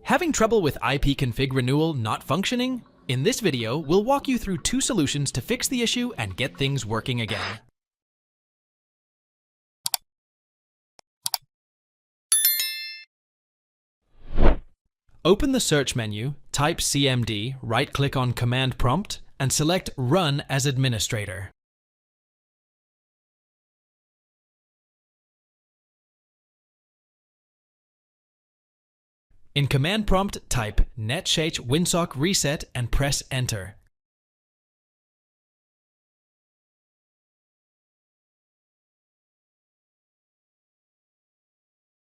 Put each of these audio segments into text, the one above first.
Having trouble with IPconfig renewal not functioning? In this video, we'll walk you through 2 solutions to fix the issue and get things working again. Open the search menu, type CMD, right-click on Command Prompt, and select Run as Administrator. In Command Prompt, type netsh winsock reset and press Enter.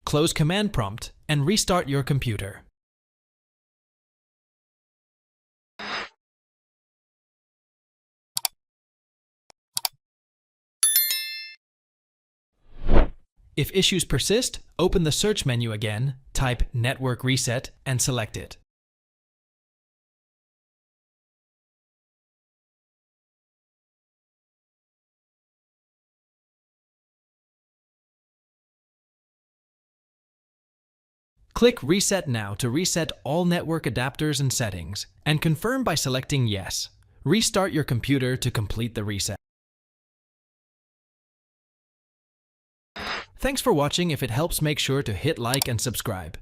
Close Command Prompt and restart your computer. If issues persist, open the search menu again, type Network Reset, and select it. Click Reset Now to reset all network adapters and settings, and confirm by selecting Yes. Restart your computer to complete the reset. Thanks for watching. If it helps, make sure to hit like and subscribe.